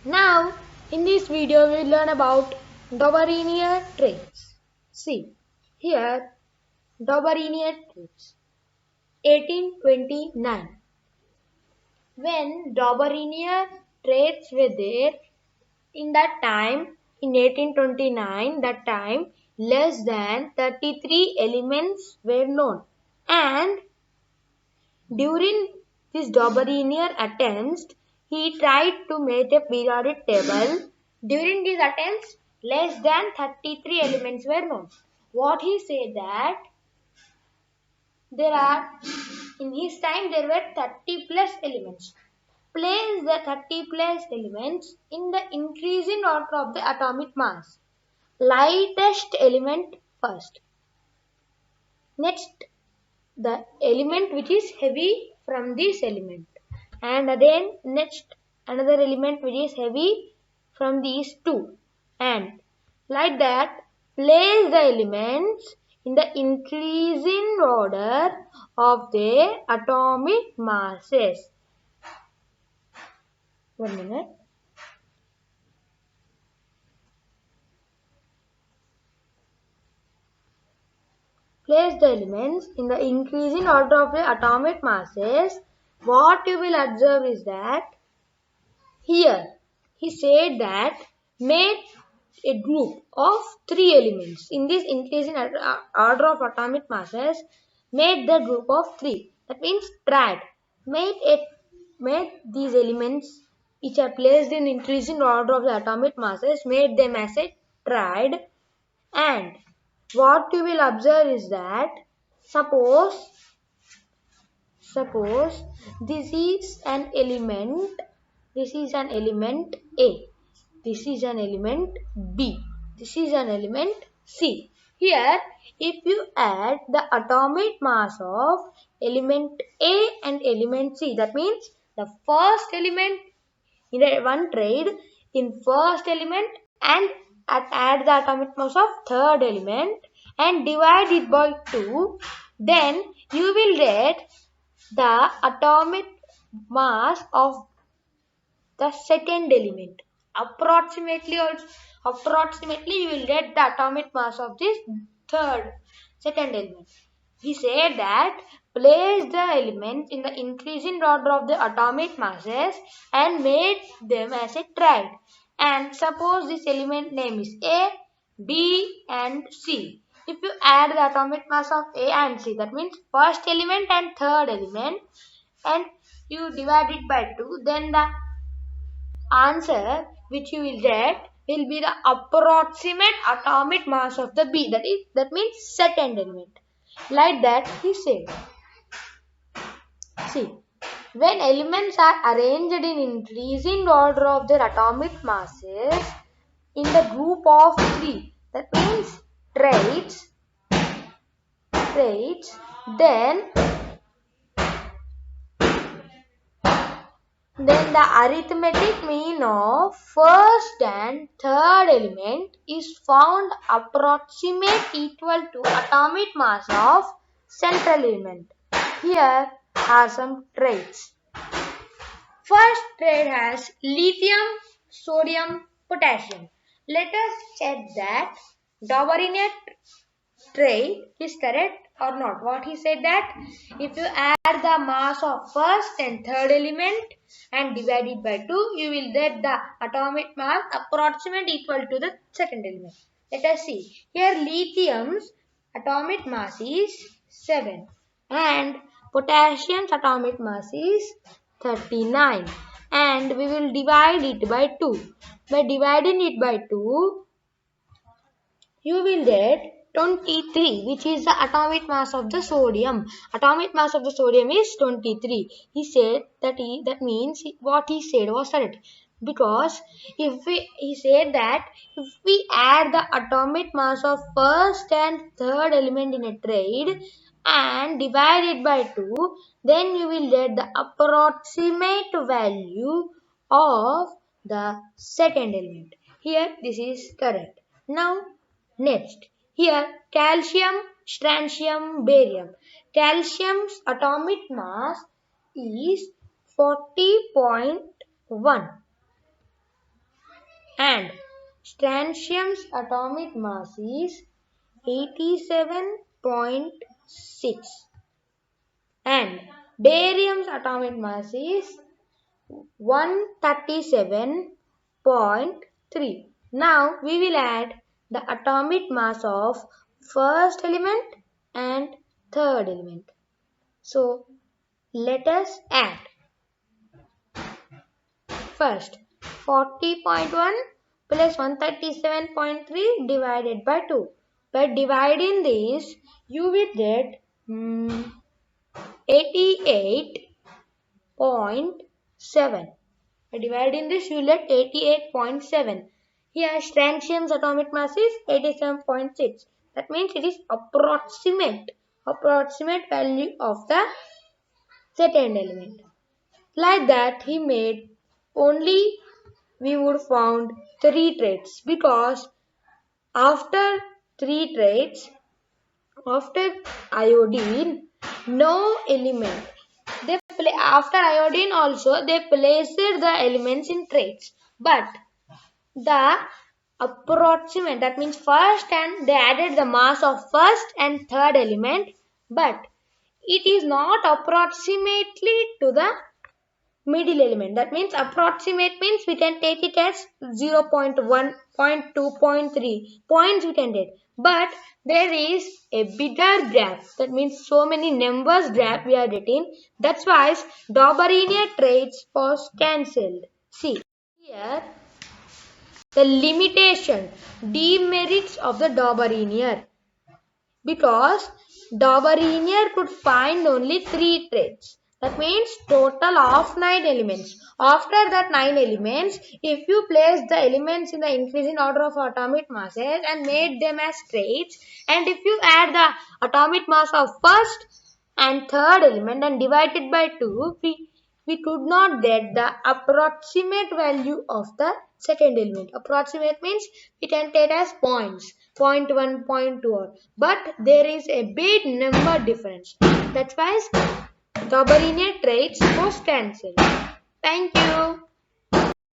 Now, in this video, we will learn about Dobereiner traits. See, here, Dobereiner traits. 1829. When Dobereiner traits were there, in that time, in 1829, that time, less than 33 elements were known. And during his Dobereiner attempts, he tried to make a periodic table. During these attempts, less than 33 elements were known. What he said that in his time there were 30 plus elements. Place the 30 plus elements in the increasing order of the atomic mass. Lightest element first. Next, the element which is heavy from this element, and then next another element which is heavy from these two, and like that place the elements in the increasing order of their atomic masses. 1 minute. Place the elements in the increasing order of the atomic masses. What you will observe is that here he said that make a group of 3 elements. In this increasing order of atomic masses, made the group of 3. That means triad. Made these elements which are placed in increasing order of the atomic masses, made them as a triad. And what you will observe is that suppose this is an element A, this is an element B, this is an element C. Here if you add the atomic mass of element A and element C, that means the first element in one trade in first element and add the atomic mass of third element and divide it by 2, then you will get the atomic mass of the second element. Approximately you will get the atomic mass of this second element. He said that place the elements in the increasing order of the atomic masses and made them as a triad. And suppose this element name is A, B and C. If you add the atomic mass of A and C, that means first element and third element, and you divide it by 2, then the answer which you will get will be the approximate atomic mass of the B, that means second element. Like that he said. See, when elements are arranged in increasing order of their atomic masses in the group of 3, that means traits, then the arithmetic mean of first and third element is found approximate equal to atomic mass of central element. Here are some traits. First trait has lithium, sodium, potassium. Let us check that Dobereiner trait is correct or not. What he said that if you add the mass of first and third element and divide it by 2, you will get the atomic mass approximate equal to the second element. Let us see. Here lithium's atomic mass is 7 and potassium's atomic mass is 39, and we will divide it by 2. By dividing it by 2, you will get 23, which is the atomic mass of the sodium. Atomic mass of the sodium is 23. He said that means what he said was correct, because he said that if we add the atomic mass of first and third element in a trade and divide it by 2, then you will get the approximate value of the second element. Here this is correct. Now next, here calcium, strontium, barium. Calcium's atomic mass is 40.1 and strontium's atomic mass is 87.6 and barium's atomic mass is 137.3. Now we will add the atomic mass of first element and third element. So let us add. First, 40.1 plus 137.3 divided by 2. By dividing this, you will get 88.7. By dividing this, you will get 88.7. Here, strontium's atomic mass is 87.6. That means it is approximate value of the second element. Like that, he made only we would found 3 traits, because after 3 traits, after iodine, no element. After iodine also they placed the elements in traits, but the approximate, that means first, and they added the mass of first and third element, but it is not approximately to the middle element. That means approximate means we can take it as 0.1, 0.2, 0.3 points we can take. But there is a bigger graph. That means so many numbers graph we are getting. That's why Dauberinian traits was cancelled. See here the limitation, demerits of the Dauberinian. Because Dauberinian could find only 3 traits. That means total of 9 elements. After that 9 elements, if you place the elements in the increasing order of atomic masses and made them as traits, and if you add the atomic mass of first and third element and divide it by 2, we could not get the approximate value of the second element. Approximate means we can take as points, 0.1, 0.2, but there is a big number difference. That's why Dauberinian traits was cancelled. Thank you.